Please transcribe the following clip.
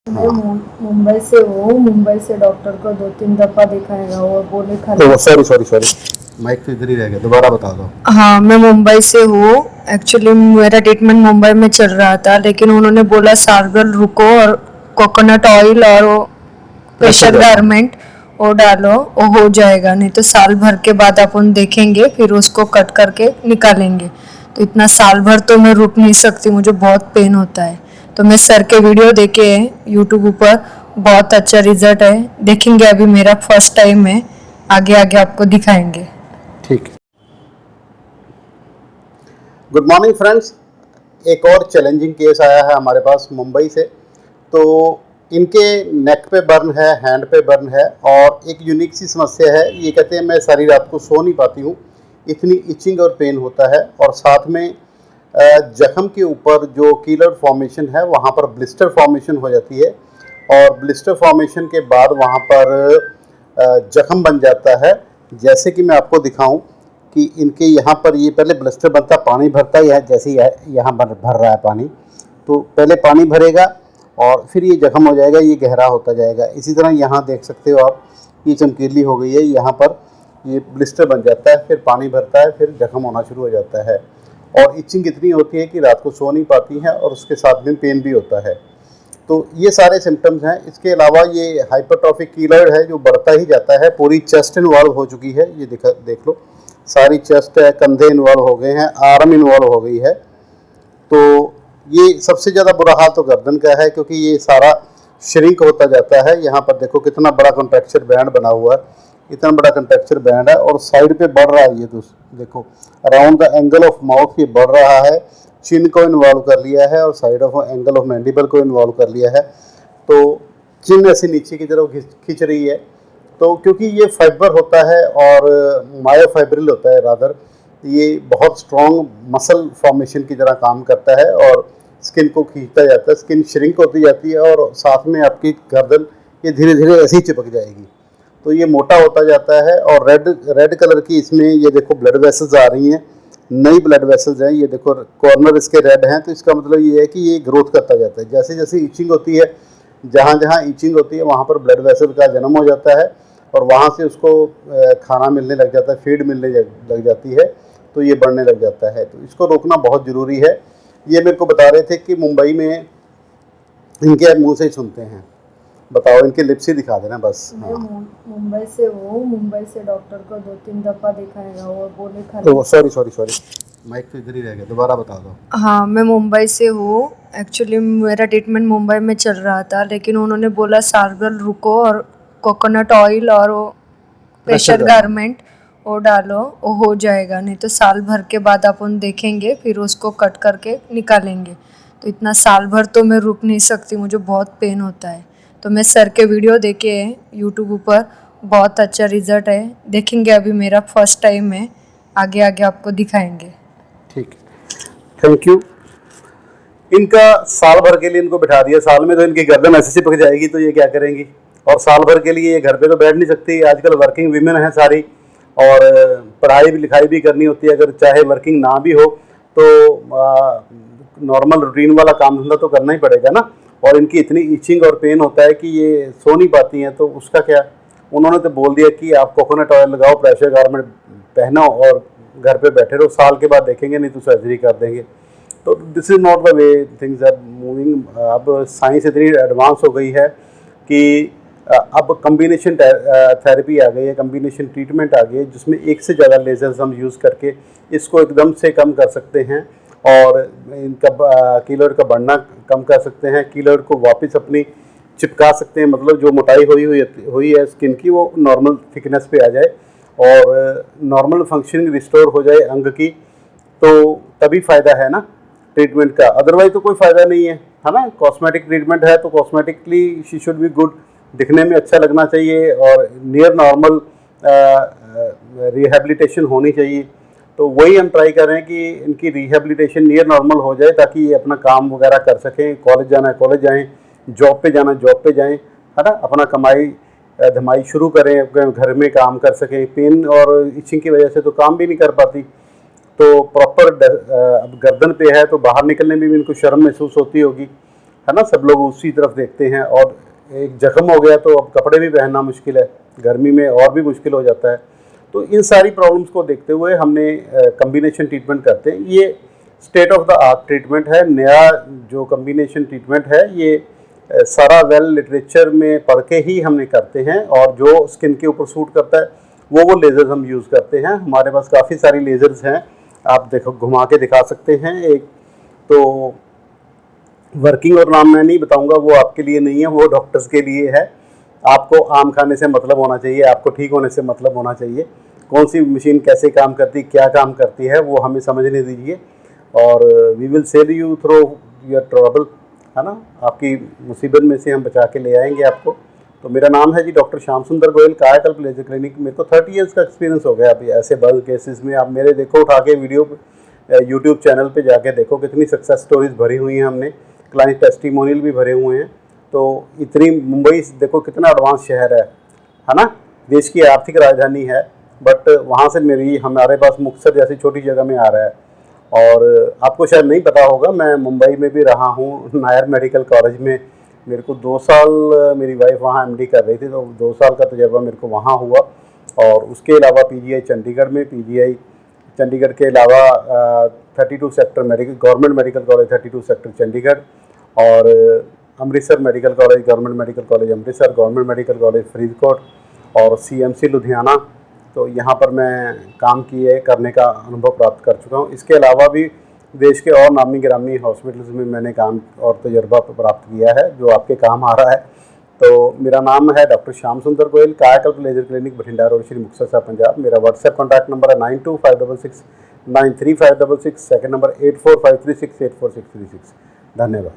मैं मुंबई से हूँ। मुंबई से डॉक्टर को 2-3 दफ़ा दिखाएगा, वो बोले खाली। सॉरी सॉरी सॉरी, माइक तो इधर ही रह गया, दोबारा बता दो। हाँ, मैं मुंबई से हूँ। एक्चुअली मेरा ट्रीटमेंट मुंबई में चल रहा था, लेकिन उन्होंने बोला सारगल रुको और कोकोनट ऑयल और वो प्रेशर गारमेंट वो डालो, वो हो जाएगा। नहीं तो साल भर के बाद अपन देखेंगे, फिर उसको कट करके निकालेंगे। तो इतना साल भर तो मैं रुक नहीं सकती, मुझे बहुत पेन होता है। तो मैं सर के वीडियो देखे हैं यूट्यूब ऊपर, बहुत अच्छा रिजल्ट है। देखेंगे, अभी मेरा फर्स्ट टाइम है, आगे आगे आपको दिखाएंगे। ठीक। गुड मॉर्निंग फ्रेंड्स, एक और चैलेंजिंग केस आया है हमारे पास मुंबई से। तो इनके नेक पे बर्न है, हैंड पे बर्न है और एक यूनिक सी समस्या है। ये कहते हैं मैं सारी रात को सो नहीं पाती हूँ, इतनी इचिंग और पेन होता है। और साथ में जख्म के ऊपर जो कीलर फॉर्मेशन है वहाँ पर ब्लिस्टर फॉर्मेशन हो जाती है और ब्लिस्टर फॉर्मेशन के बाद वहाँ पर जख्म बन जाता है। जैसे कि मैं आपको दिखाऊं कि इनके यहाँ पर ये पहले ब्लिस्टर बनता, पानी भरता है, जैसे यहाँ भर रहा है पानी, तो पहले पानी भरेगा और फिर ये जख्म हो जाएगा, ये गहरा होता जाएगा। इसी तरह यहाँ देख सकते हो आप, ये चमकीली हो गई है, यहाँ पर ये ब्लिस्टर बन जाता है, फिर पानी भरता है, फिर जख्म होना शुरू हो जाता है और इचिंग इतनी होती है कि रात को सो नहीं पाती हैं और उसके साथ में पेन भी होता है। तो ये सारे सिम्टम्स हैं। इसके अलावा ये हाइपरट्रॉफिक कीलर है जो बढ़ता ही जाता है, पूरी चेस्ट इन्वॉल्व हो चुकी है। ये देख लो, सारी चेस्ट है, कंधे इन्वॉल्व हो गए हैं, आर्म इन्वॉल्व हो गई है। तो ये सबसे ज़्यादा बुरा हाल तो गर्दन का है, क्योंकि ये सारा श्रिंक होता जाता है। यहाँ पर देखो कितना बड़ा कॉन्ट्रैक्चर बैंड बना हुआ है, इतना बड़ा कॉन्ट्रैक्चर बैंड है और साइड पे बढ़ रहा है। ये देखो around the angle of mouth ये बढ़ रहा है, चिन को इन्वॉल्व कर लिया है और side of angle of mandible को इन्वॉल्व कर लिया है। तो चिन ऐसे नीचे की तरफ खींच रही है। तो क्योंकि ये फाइबर होता है और मायोफाइब्रिल होता है रादर, ये बहुत स्ट्रॉन्ग मसल फॉर्मेशन की तरह काम करता है और स्किन को खींचता जाता है, स्किन श्रिंक होती जाती है और साथ में आपकी गर्दन ये धीरे धीरे ऐसे ही चिपक जाएगी। तो ये मोटा होता जाता है और रेड कलर की इसमें ये देखो ब्लड वेसल्स आ रही हैं, नई ब्लड वेसल्स हैं। ये देखो कॉर्नर इसके रेड हैं, तो इसका मतलब ये है कि ये ग्रोथ करता जाता है। जैसे जैसे ईचिंग होती है, जहाँ जहाँ ईचिंग होती है वहाँ पर ब्लड वेसल का जन्म हो जाता है और वहाँ से उसको खाना मिलने लग जाता है, फीड मिलने लग जाती है, तो ये बढ़ने लग जाता है। तो इसको रोकना बहुत ज़रूरी है। ये मेरे को बता रहे थे कि मुंबई में इनके मुँह से ही सुनते हैं। बताओ, इनके लिप्स ही दिखा देना बस। मैं मुंबई से हूँ। मुंबई से डॉक्टर को 2-3 दफ़ा दिखाएगा, वो बोले खाली। सॉरी सॉरी सॉरी, माइक तो इधर ही रह गया, दोबारा बता दो। हाँ, मैं मुंबई से हूँ। एक्चुअली मेरा ट्रीटमेंट मुंबई में चल रहा था, लेकिन उन्होंने बोला सारगल रुको और कोकोनट ऑयल और वो प्रेशर गारमेंट वो डालो, वो हो जाएगा। नहीं तो साल भर के बाद अपन देखेंगे, फिर उसको कट करके निकालेंगे। तो इतना साल भर तो मैं रुक नहीं सकती, मुझे बहुत पेन होता है। तो मैं सर के वीडियो देखे हैं यूट्यूब ऊपर, बहुत अच्छा रिजल्ट है। देखेंगे, अभी मेरा फर्स्ट टाइम है, आगे आगे आपको दिखाएंगे। ठीक, थैंक यू। इनका साल भर के लिए इनको बिठा दिया, साल में तो इनकी गर्दन ऐसे चिपक जाएगी, तो ये क्या करेंगी। और साल भर के लिए ये घर पे तो बैठ नहीं सकती। आजकल वर्किंग वीमेन हैं सारी और पढ़ाई भी लिखाई भी करनी होती है। अगर चाहे वर्किंग ना भी हो तो नॉर्मल रूटीन वाला काम धंधा तो करना ही पड़ेगा ना। और इनकी इतनी ईचिंग और पेन होता है कि ये सो नहीं पाती हैं, तो उसका क्या। उन्होंने तो बोल दिया कि आप कोकोनट ऑयल लगाओ, प्रेशर गारमेंट पहनो और घर पे बैठे रहो, साल के बाद देखेंगे, नहीं तो सर्जरी कर देंगे। तो this is not the way things are moving. अब साइंस इतनी एडवांस हो गई है कि अब कम्बिनेशन थेरेपी आ गई है, कम्बिनेशन ट्रीटमेंट आ गई है, जिसमें एक से ज़्यादा लेजर्स हम यूज़ करके इसको एकदम से कम कर सकते हैं और इनका कीलर का बढ़ना कम कर सकते हैं, कीलर को वापस अपनी चिपका सकते हैं। मतलब जो मोटाई हुई है स्किन की, वो नॉर्मल थिकनेस पे आ जाए और नॉर्मल फंक्शनिंग रिस्टोर हो जाए अंग की, तो तभी फ़ायदा है ना ट्रीटमेंट का। अदरवाइज तो कोई फ़ायदा नहीं है ना। कॉस्मेटिक ट्रीटमेंट है तो cosmetically she should be good, दिखने में अच्छा लगना चाहिए और नियर नॉर्मल रिहेबिलिटेशन होनी चाहिए। तो वही हम ट्राई कर रहे हैं कि इनकी रिहेबिलिटेशन नियर नॉर्मल हो जाए, ताकि ये अपना काम वगैरह कर सकें। कॉलेज जाना है कॉलेज जाएँ, जॉब पे जाना जॉब पे जाएँ, है ना। अपना कमाई धमाई शुरू करें, घर में काम कर सकें। पेन और इचिंग की वजह से तो काम भी नहीं कर पाती। तो प्रॉपर अब गर्दन पे है तो बाहर निकलने में भी इनको शर्म महसूस होती होगी, है ना, सब लोग उसी तरफ देखते हैं। और एक जख्म हो गया तो अब कपड़े भी पहनना मुश्किल है, गर्मी में और भी मुश्किल हो जाता है। तो इन सारी प्रॉब्लम्स को देखते हुए हमने कम्बिनेशन ट्रीटमेंट करते हैं। ये state of the art treatment है, नया जो कम्बिनेशन ट्रीटमेंट है ये सारा वेल लिटरेचर में पढ़ के ही हमने करते हैं, और जो स्किन के ऊपर सूट करता है वो लेज़र्स हम यूज़ करते हैं। हमारे पास काफ़ी सारी लेज़र्स हैं, आप देखो घुमा के दिखा सकते हैं। एक तो वर्किंग और नाम मैं नहीं बताऊंगा, वो आपके लिए नहीं है, वो डॉक्टर्स के लिए है। आपको आम खाने से मतलब होना चाहिए, आपको ठीक होने से मतलब होना चाहिए। कौन सी मशीन कैसे काम करती, क्या काम करती है, वो हमें समझने दीजिए, और we will save you through your trouble, है ना, आपकी मुसीबत में से हम बचा के ले आएंगे आपको। तो मेरा नाम है जी doctor Shyam Sundar Goyal, Kayakalp laser clinic. मेरे को 30 ईयर्स का एक्सपीरियंस हो गया अभी ऐसे बर्न केसेस में। आप मेरे देखो उठा के वीडियो यूट्यूब चैनल पे जाके देखो, कितनी सक्सेस स्टोरीज भरी हुई हैं हमने, क्लाइंट टेस्टिमोनियल भी भरे हुए हैं। तो इतनी मुंबई देखो कितना एडवांस शहर है ना, देश की आर्थिक राजधानी है, बट वहाँ से हमारे पास मुक्तसर जैसी छोटी जगह में आ रहा है। और आपको शायद नहीं पता होगा, मैं मुंबई में भी रहा हूँ, नायर मेडिकल कॉलेज में मेरे को 2 साल, मेरी वाइफ वहाँ एमडी कर रही थी, तो 2 साल का तजर्बा मेरे को वहाँ हुआ। और उसके अलावा पीजीआई चंडीगढ़ में, पीजीआई चंडीगढ़ के अलावा 32 sector government medical college 32 sector Chandigarh, और Amritsar medical college, government medical college Amritsar, government medical college Faridkot, और सीएमसी लुधियाना। तो यहाँ पर मैं काम करने का अनुभव प्राप्त कर चुका हूँ। इसके अलावा भी देश के और नामी गिरामी हॉस्पिटल्स में मैंने काम और तजर्बा प्राप्त किया है, जो आपके काम आ रहा है। तो मेरा नाम है doctor Shyam Sundar Goyal, Kayakalp laser clinic, Bathinda road, Shri Muktsar Sahib, Punjab. मेरा व्हाट्सएप कॉन्टैक्ट नंबर है 9256693566, सेकंड नंबर 8453684636। धन्यवाद।